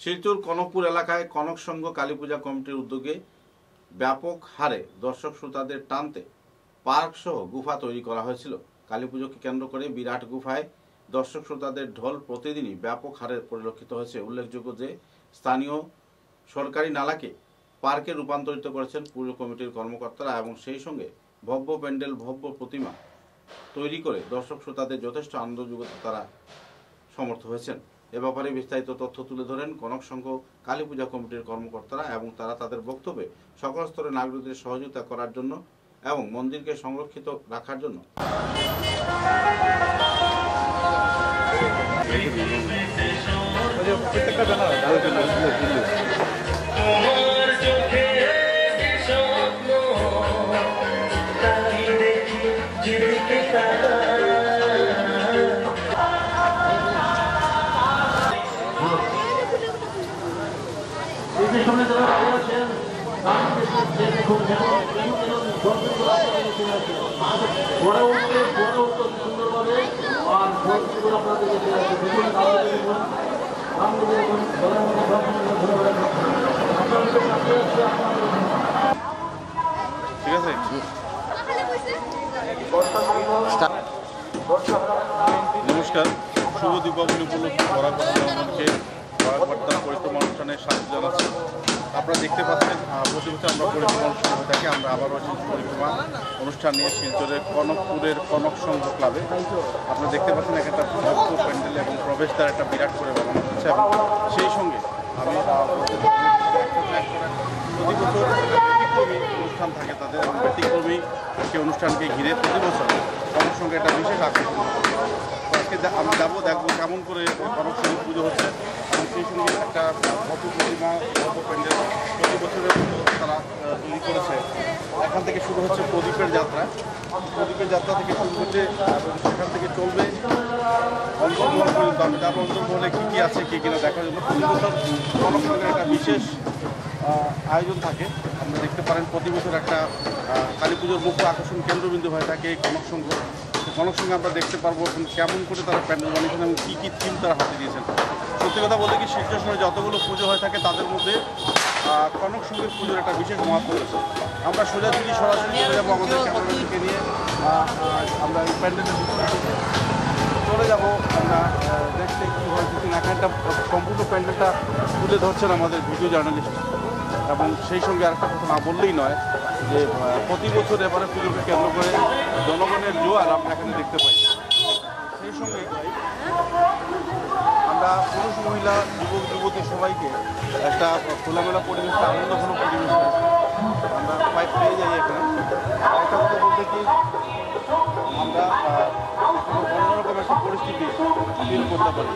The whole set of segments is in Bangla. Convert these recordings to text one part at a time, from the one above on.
শিলচর কনকপুর এলাকায় কনক সংঘ কালী পূজা কমিটির উদ্যোগে ব্যাপক হারে দর্শক শ্রোতাদের টানতে পার্ক সহ গুফা তৈরি করা হয়েছিল। কালী পুজোকে কেন্দ্র করে বিরাট গুফায় দর্শক শ্রোতাদের ঢল প্রতিদিনই ব্যাপক হারে পরিলক্ষিত হয়েছে। উল্লেখযোগ্য যে স্থানীয় সরকারি নালাকে পার্কে রূপান্তরিত করেছেন পুজো কমিটির কর্মকর্তারা এবং সেই সঙ্গে ভব্য প্যান্ডেল, ভব্য প্রতিমা তৈরি করে দর্শক শ্রোতাদের যথেষ্ট আনন্দ যোগাতে তারা সমর্থ হয়েছেন। এ ব্যাপারে বিস্তারিত তথ্য তুলে ধরেন কনক সংঘ কালী পূজা কমিটির কর্মকর্তারা এবং তারা তাদের বক্তব্যে সকল স্তরের নাগরিকদের সহযোগিতা করার জন্য এবং মন্দিরকে সংরক্ষিত রাখার জন্য নমস্কার, শুভ দীপাবলি উপলক্ষে বরাকবার্তা পরিক্রমা অনুষ্ঠানের স্বাগত জানাচ্ছি। আপনারা দেখতে পাচ্ছেন প্রতি বছর আমরা পরিক্রমা অনুষ্ঠান হয়ে থাকি। আমরা আবারও পরিক্রমা অনুষ্ঠান নিয়ে শিলচরের কনকপুরের কনক সংঘ ক্লাবে আপনারা দেখতে পাচ্ছেন একটা ভক্ত প্যান্ডেল এবং প্রবেশদ্বার একটা বিরাট করে বানানো হচ্ছে এবং সেই সঙ্গে আমি প্রতি বছর ব্যতিক্রমী অনুষ্ঠান থাকে তাদের এবং ব্যতিক্রমী সেই অনুষ্ঠানকে ঘিরে প্রতি বছর কনক সঙ্গে একটা বিশেষ আকর্ষণ। আজকে আমি যাবো, দেখবো কেমন করে কনক সংঘ পুজো হচ্ছে এবং সেই সঙ্গে একটা ভব্য প্রতিমা, ভব্য প্যান্ডেল প্রতি বছরের তারা তৈরি করেছে। এখান থেকে শুরু হচ্ছে প্রদীপের যাত্রা। প্রদীপের যাত্রা থেকে শুরু হচ্ছে এবং সেখান থেকে চলবে অন্তর্মহল পর্যন্ত। আমি যাবো অন্তর্মহলে কী কী আছে কী কিনা দেখার জন্য। প্রতি বছর কনক সংঘের একটা বিশেষ আয়োজন থাকে। আপনারা দেখতে পারেন প্রতি বছর একটা কালী পুজোর মুখ্য আকর্ষণ কেন্দ্রবিন্দু হয়ে থাকে কনক সংঘ। কনক সংঘে আমরা দেখতে পারবো কেমন করে তারা প্যান্ডেল বানিয়েছেন এবং কী কী থিম তারা হাতে দিয়েছেন। সত্যি কথা বলতে কি, শিলচর সময় যতগুলো পুজো হয়ে থাকে তাদের মধ্যে কনক সংঘের পুজোর একটা বিশেষ মহত্ব রয়েছে। আমরা সোজাসুজি সরাসরি চলে যাবো আমাদের ক্যামেরাকে নিয়ে। আমরা এই প্যান্ডেলে চলে যাবো। আমরা দেখতে কী হয়েছে এখানটা সম্পূর্ণ প্যান্ডেলটা তুলে ধরছেন আমাদের ভিডিও জার্নালিস্ট। এবং সেই সঙ্গে আরেকটা কথা না বললেই নয় যে প্রতি বছর এবারে পুজোকে কেন্দ্র করে জনগণের জোয়ার আমরা এখানে দেখতে পাই। সেই সঙ্গে আমরা পুরুষ, মহিলা, যুবক, যুবতী সবাইকে একটা খোলামেলা পরিবেশ, আনন্দঘন পরিবেশ আমরা পেয়ে যাই এখানে। একটা কথা বলতে কি, আমরা অন্যরকম একটা পরিস্থিতি ফিল করতে পারি।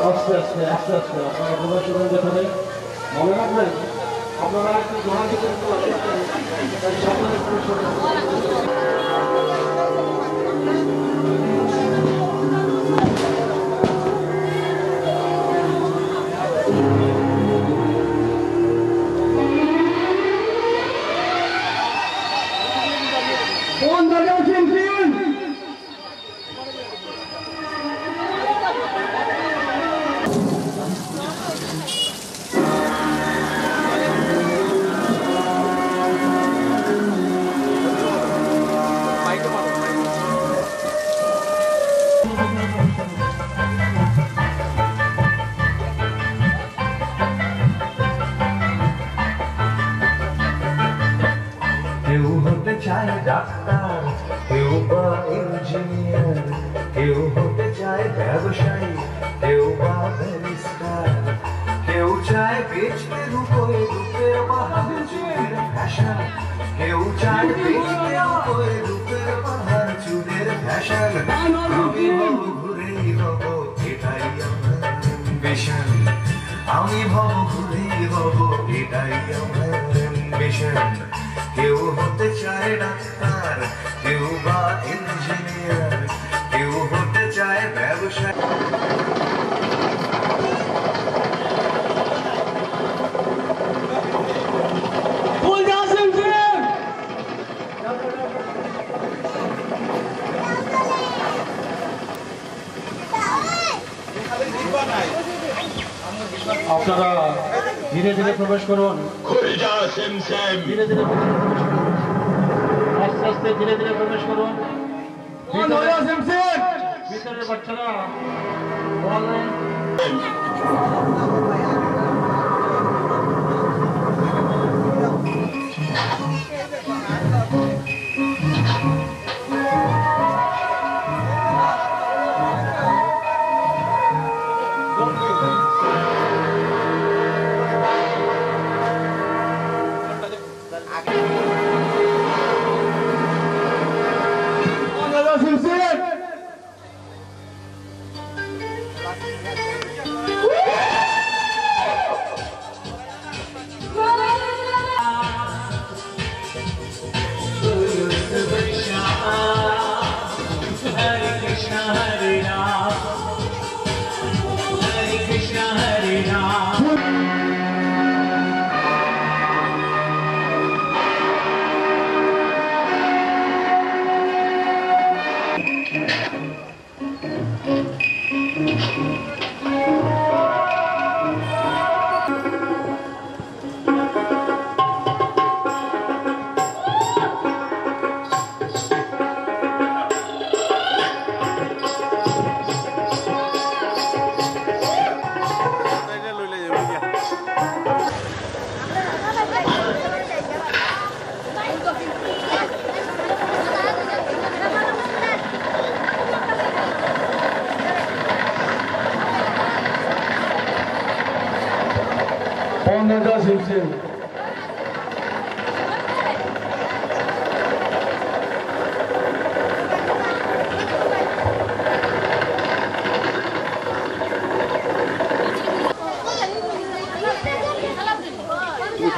আস্তে আস্তে আস্তে আস্তে আপনারা প্রবেশ করবেন যেখানে মনে রাখবেন আপনারা একটু জোড়াজোড়ি কোন জায়গায় আছেন? চায় ডাক্তার, কেউ বা ইঞ্জিনিয়ার, কেউ হতে চায় ব্যবসায়ী, কেউ বা ব্যারিস্টার, কেউ চায় বেচতে রূপে রূপের বাহার চুলের ফ্যাশন, কেউ চায় বেচতে রূপের বাহার চুলের ফ্যাশন। আমি ভব ঘুরেই হব এটাই আমার অ্যাম্বিশন, আমি ভব ঘুরেই হব এটাই আমার অ্যাম্বিশন। কেউ হতে চায় ডাক্তার, কেউ বা ইঞ্জিনিয়ার, কেউ হতে চায় ব্যবসায়ী। আপনারা ধীরে ধীরে প্রবেশ করুন, ধীরে ধীরে প্রবেশ করুন, আস্তে আস্তে ধীরে ধীরে প্রবেশ করুন। ভিতরের বাচ্চারা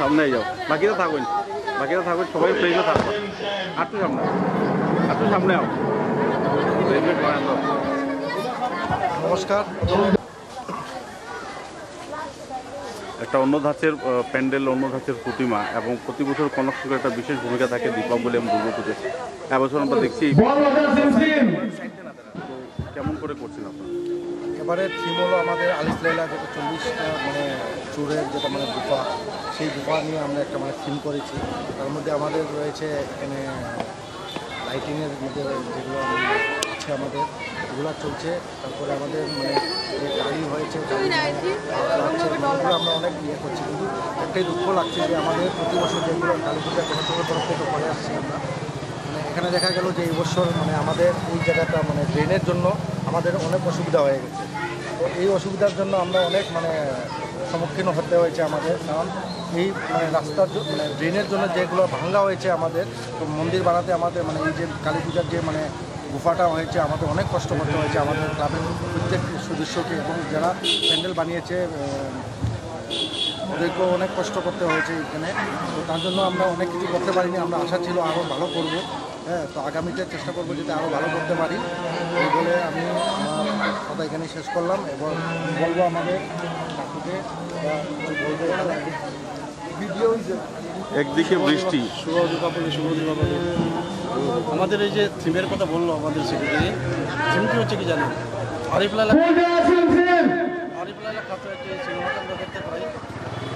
সামনে যাও, বাকিরা থাকুন, সবাই ফ্রেশও থাকবেন। একটু সামনে, একটু সামনে আও। নমস্কার। একটা অন্য ধাঁচের প্যান্ডেল, অন্য ধাঁচের প্রতিমা এবং প্রতি বছর কনক সংঘের একটা বিশেষ ভূমিকা থাকে দীপাবলি এবং দুর্গাপুজো। এবছর আমরা দেখছি কেমন করে করছেন আপনারা? এবারে থিম হলো আমাদের আলিফ লাইলা, যেটা 40টা মানে চোরের যেটা মানে গুফা, সেই গুফা নিয়ে আমরা একটা মানে থিম করেছি। তার মধ্যে আমাদের রয়েছে এখানে লাইটিংয়ের মধ্যে যেগুলো আছে আমাদের এগুলো চলছে। তারপরে আমাদের মানে যে গাড়ি হয়েছে এগুলো আমরা অনেক ইয়ে করছি, কিন্তু একটাই দুঃখ লাগছে যে আমাদের প্রতি বছর যেগুলো কালী পূজা কমিটির তরফ থেকে করে আসছি আমরা, মানে এখানে দেখা গেল যে এই বছর মানে আমাদের এই জায়গাটা মানে ড্রেনের জন্য আমাদের অনেক অসুবিধা হয়ে গেছে। তো এই অসুবিধার জন্য আমরা অনেক মানে সম্মুখীন হতে হয়েছে আমাদের, কারণ এই মানে রাস্তার মানে ড্রেনের জন্য যেগুলো ভাঙ্গা হয়েছে আমাদের, তো মন্দির বানাতে আমাদের মানে এই যে কালী পূজার যে মানে গুফাটা হয়েছে আমাদের অনেক কষ্ট করতে হয়েছে আমাদের ক্লাবের প্রত্যেক সদস্যকে, এবং যারা প্যান্ডেল বানিয়েছে ওদেরকেও অনেক কষ্ট করতে হয়েছে এখানে। তো তার জন্য আমরা অনেক কিছু করতে পারিনি, আমরা আশা ছিল আরও ভালো করব। হ্যাঁ, তো আগামীতে চেষ্টা করবো যাতে আরও ভালো করতে পারি। এই বলে আমি আমার কথা এখানে শেষ করলাম এবং বলবো আমাদের কাকুকে বলবো ভিডিও একদিকে বৃষ্টি, শুভ দীপাবলি, শুভ দীপাবলি। আমাদের এই যে থিমের কথা বললো আমাদের সেক্রেটারি, থিমটি হচ্ছে কি জানেন, আরিফ লাইলা খাতো একটি সিনেমাতে আমরা দেখতে পাই।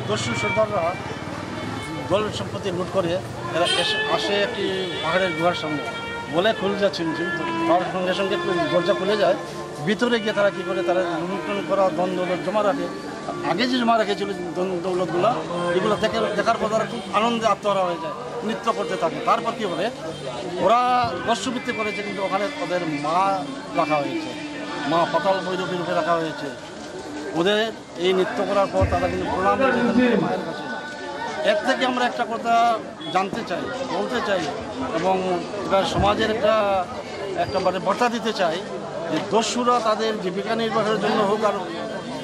দস্যু সর্দাররা দল সম্পত্তি লুট করে এরা আসে একটি পাহাড়ের গুহার সামনে, বলে খুলে যায় ছিমছিম, তার সঙ্গে সঙ্গে দরজা খুলে যায়। ভিতরে গিয়ে তারা কী করে, তারা লুণ্ঠন করা ধন দৌলত জমা রাখে। আগে যে জমা রেখেছিল ধন দৌলতগুলো, এগুলো দেখার পর তারা খুব আনন্দে আত্মহারা হয়ে যায়, নৃত্য করতে থাকে। তারপর কী বলে, ওরা দস্যুবৃত্তি করেছে, কিন্তু ওখানে ওদের মা রাখা হয়েছে, মা পাতাল ভৈরবী রূপে রাখা হয়েছে। ওদের এই নৃত্য করার পর তারা কিন্তু প্রণাম নিবেদন মায়ের কাছে। এর থেকে আমরা একটা কথা জানতে চাই, বলতে চাই এবং এটা সমাজের একটা মানে বার্তা দিতে চাই যে দস্যুরা তাদের জীবিকা নির্বাহের জন্য হোক আর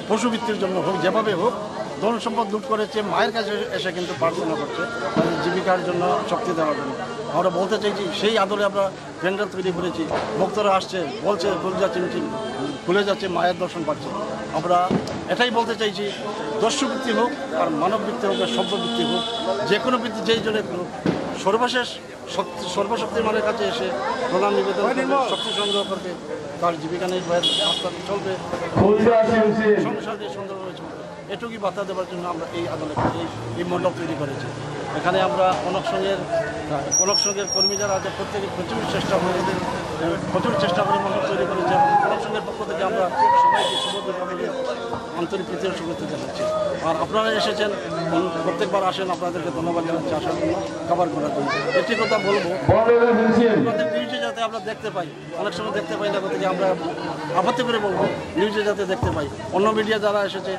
পশুবৃত্তির জন্য হোক, যেভাবে হোক ধন সম্পদ লুট করেছে, মায়ের কাছে এসে কিন্তু প্রার্থনা করছে তাদের জীবিকার জন্য, শক্তি দেওয়ার জন্য। আমরা বলতে চাইছি সেই আদরে আমরা প্যান্ডেল তৈরি করেছি, ভক্তরা আসছে, বলছে কলজা চিমচিম খুলে যাচ্ছে, মায়ের দর্শন পাচ্ছে। আমরা এটাই বলতে চাইছি, দস্যুবৃত্তি হোক আর মানববৃত্তি হোক আর সভ্যবৃত্তি হোক, যে কোনো বৃত্তি যেই জন্য হোক, সর্বশেষ সর্বশক্তির মানের কাছে এসে প্রণাম নিবেদন করবে, শক্তি সংগ্রহ করবে, তার জীবিকা নির্বাহের রাস্তা চলবে, সংসার দিয়ে সুন্দরভাবে চলবে। এটুকুই বার্তা দেওয়ার জন্য আমরা এই আদালত এই মণ্ডপ তৈরি করেছি। এখানে আমরা কনক সঙ্গের কর্মী যারা আছে প্রত্যেকে প্রচুর চেষ্টা করে মণ্ডপ তৈরি করেছে এবং কনক সঙ্গের পক্ষ থেকে আমরা সবাইকে শুভ দীপাবলি আন্তরিক প্রীতির শুভেচ্ছা জানাচ্ছি। আর আপনারা এসেছেন, প্রত্যেকবার আসেন, আপনাদেরকে ধন্যবাদ জানাচ্ছি আসার জন্য, খাবার করার জন্য। একটি কথা বলবো, আপনাদের নিউজে যাতে আমরা দেখতে পাই, অনেক সময় দেখতে পাই না, থেকে আমরা আপত্তি করে বলবো নিউজে যাতে দেখতে পাই। অন্য মিডিয়া যারা এসেছে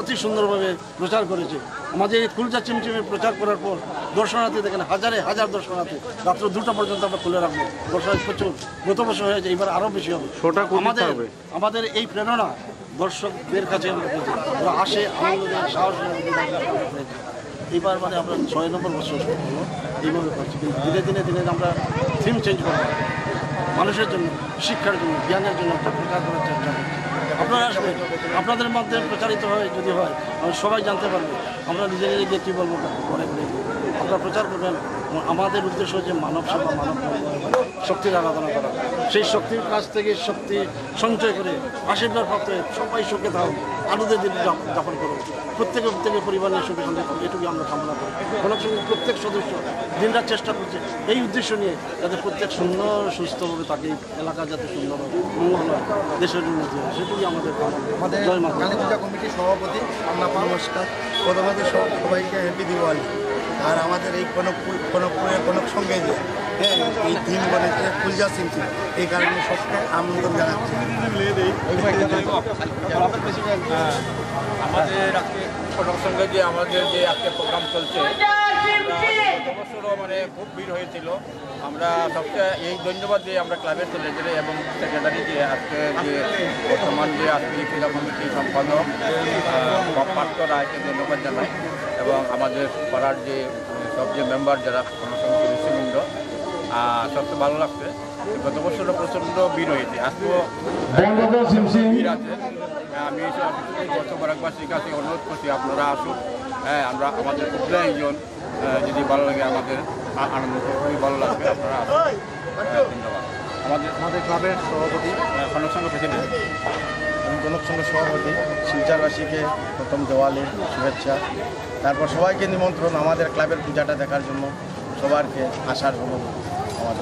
অতি সুন্দরভাবে প্রচার করেছে। আমাদের এই কলজা চিমচিমে প্রচার করার পর দর্শনার্থী দেখেন হাজার দর্শনার্থী, রাত্র 2টা পর্যন্ত আমরা খুলে রাখবো। দর্শনার্থী প্রচুর, গত বছর হয়েছে, এবার আরও বেশি হবে। আমাদের এই প্রেরণা দর্শকদের কাছে ওরা আসে, আনন্দ দেয়, সাহস এইবার মানে আমরা 6 নম্বর বছর হলো এইভাবে করছি। কিন্তু দিনে দিনে আমরা থিম চেঞ্জ করবো, মানুষের জন্য, শিক্ষার জন্য, জ্ঞানের জন্য একটা প্রচার করার চেষ্টা করছি। আপনারা আসবেন, আপনাদের মধ্যে প্রচারিত হয় যদি হয় সবাই জানতে পারবে। আমরা নিজে গিয়ে কী বলবো পরে আপনারা প্রচার করবেন। আমাদের উদ্দেশ্য হচ্ছে মানব সেবা, মানব শক্তির আরাধনা করা। সেই শক্তির কাছ থেকে শক্তি সঞ্চয় করে আশীর্বাদ প্রাপ্ত হয়ে সবাই সুখে থাকুক, আনন্দের দিন যাপন করবো। প্রত্যেকে পরিবার নিয়ে সুখে শান্তি করবো, এটুকু আমরা কামনা করি। কোনো সঙ্গে প্রত্যেক সদস্য দিনরাত চেষ্টা করছে এই উদ্দেশ্য নিয়ে, যাতে প্রত্যেক সুন্দর সুস্থভাবে থাকে, এলাকা যাতে সুন্দর হয়, মঙ্গল হয়, দেশের উন্নতি হয়, সেটুকুই আমাদের জয় মা। কালী পূজা কমিটির সভাপতি আপনার নমস্কার। প্রথমত সবাইকে হ্যাপি দিওয়ালি। আর আমাদের এই কনক সঙ্গে যে এই থিম বলেছে কলজা চিমচিম, এই কারণে সবকে আনন্দ জানাচ্ছি। আমাদের আজকে কনক সঙ্গে যে আমাদের যে আজকে প্রোগ্রাম চলছে, বছরও মানে খুব ভিড় হয়েছিল। আমরা সবচেয়ে এই ধন্যবাদ দিই আমরা ক্লাবের সেক্রেটারি এবং সেক্রেটারি যে আজকে যে বর্তমান যে আজকে পূজা কমিটি সম্পাদক পার্থ রায়কে ধন্যবাদ জানাই এবং আমাদের পাড়ার যে সব যে মেম্বার যারা কর্মসংখ্যা সদস্যবৃন্দ। সবচেয়ে ভালো লাগছে, গত বছরও প্রচণ্ড ভিড় হয়েছে, আজকেও ভিড় আছে। আমি বর্ষবারকবাসীর কাছে অনুরোধ করছি আপনারা আসুন। আমরা আমাদের একজন যদি ভালো লাগে, আমাদের আনন্দ খুবই ভালো লাগবে, আপনারা আসুন। ধন্যবাদ। আমাদের ক্লাবের সভাপতি কনক সংঘ প্রেসিডেন্ট, আমি কনক সংঘ সভাপতি। শিলচরবাসীকে প্রথম দেওয়ালির শুভেচ্ছা, তারপর সবাইকে নিমন্ত্রণ আমাদের ক্লাবের পূজাটা দেখার জন্য, সবাইকে আসার জন্য।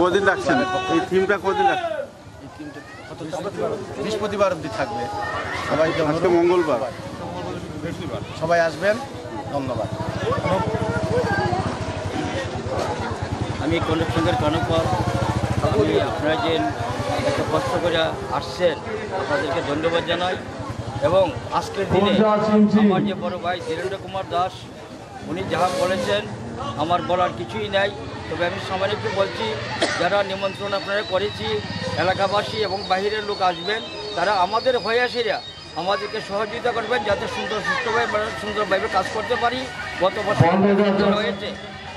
কদিন রাখছেন এই থিমটা? কদিন রাখছেন এই টিমটা? বৃহস্পতিবার অবধি থাকবে। সবাইকে আজকে মঙ্গলবার, সবাই আসবেন। ধন্যবাদ। আমি কনক সঙ্গের কনকপাল। আমি আপনারা যে এত কষ্ট করে আসছেন, আপনাদেরকে ধন্যবাদ জানাই। এবং আজকের দিনে আমার যে বড় ভাই ধীরেন্দ্র কুমার দাস, উনি যাহা বলেছেন আমার বলার কিছুই নাই। তবে আমি সামান্য একটু বলছি, যারা নিমন্ত্রণ আপনারা করেছি, এলাকাবাসী এবং বাহিরের লোক আসবেন, তারা আমাদের হয়াসীরা আমাদেরকে সহযোগিতা করবেন, যাতে সুন্দরভাবে কাজ করতে পারি। গত বছর হয়েছে,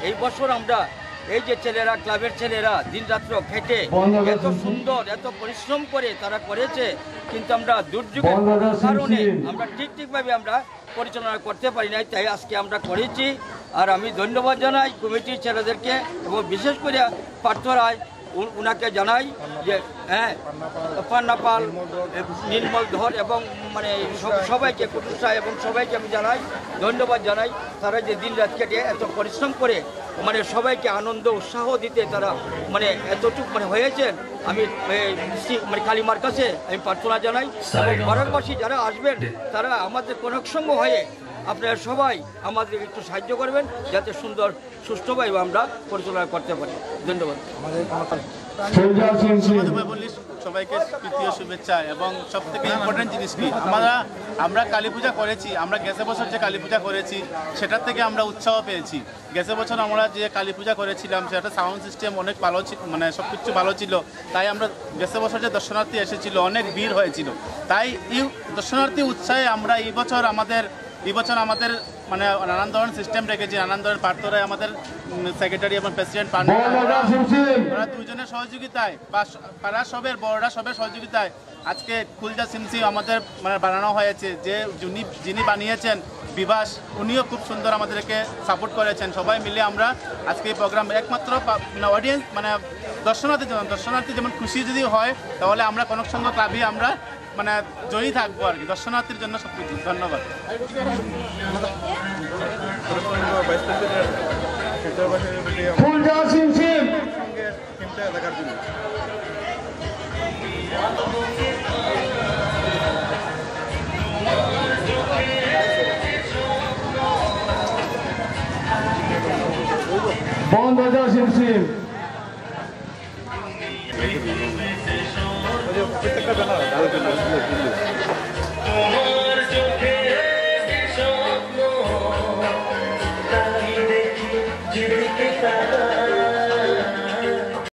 এই বছর আমরা এই যে ছেলেরা, ক্লাবের ছেলেরা দিনরাত্র খেটে এত সুন্দর, এত পরিশ্রম করে তারা করেছে, কিন্তু আমরা দুর্যোগের কারণে আমরা ঠিকভাবে আমরা পরিচালনা করতে পারি নাই, তাই আজকে আমরা করেছি। আর আমি ধন্যবাদ জানাই কমিটির ছেলেদেরকে এবং বিশেষ করে পার্থ রায়, উনাকে জানাই যে পান্নাপাল, নির্মল ধর এবং মানে সবাইকে, কুটুসা এবং সবাইকে আমি জানাই, ধন্যবাদ জানাই। তারা যে দিন রাত কেটে এত পরিশ্রম করে মানে সবাইকে আনন্দ উৎসাহ দিতে তারা মানে এতটুকু মানে হয়েছেন, আমি মানে কালিমার কাছে আমি প্রার্থনা জানাই। এবং ভারতবাসী যারা আসবেন, তারা আমাদের কনক সংঘ হয়ে আপনারা সবাই আমাদের একটু সাহায্য করবেন, যাতে সুন্দর সুষ্ঠুভাবে আমরা পরিচালনা করতে পারি। ধন্যবাদ। আমাদের সবাইকে তৃতীয় শুভেচ্ছা। এবং সব থেকে ইম্পর্টেন্ট জিনিস কি, আমরা কালী পূজা করেছি, আমরা গেছে বছর যে কালী পূজা করেছি সেটার থেকে আমরা উৎসাহ পেয়েছি। গেছে বছর আমরা যে কালী পূজা করেছিলাম সেটা সাউন্ড সিস্টেম অনেক ভালো ছিল, মানে সব কিছু ভালো ছিল। তাই আমরা গেছে বছর যে দর্শনার্থী এসেছিল অনেক ভিড় হয়েছিল, তাই এই দর্শনার্থী উৎসাহে আমরা এই বছর আমাদের মানে নানান ধরনের সিস্টেম রেখেছি, নানান ধরনের প্রার্থনায় আমাদের সেক্রেটারি এবং প্রেসিডেন্ট ওরা দুজনের সহযোগিতায় বা পাড়া সবের বড়রা সবের সহযোগিতায় আজকে খুলজা সিমসিম আমাদের মানে বানানো হয়েছে। যে যিনি বানিয়েছেন বিভাস, উনিও খুব সুন্দর আমাদেরকে সাপোর্ট করেছেন। সবাই মিলে আমরা আজকে এই প্রোগ্রাম একমাত্র অডিয়েন্স মানে দর্শনার্থী যেমন খুশি যদি হয় তাহলে আমরা কনক সংঘ ক্লাবই আমরা মানে জয়ী থাকবো আর কি, দর্শনার্থীর জন্য সব কিছু। ধন্যবাদ। বন্ধ হয়ে সিমসিম যেদিকে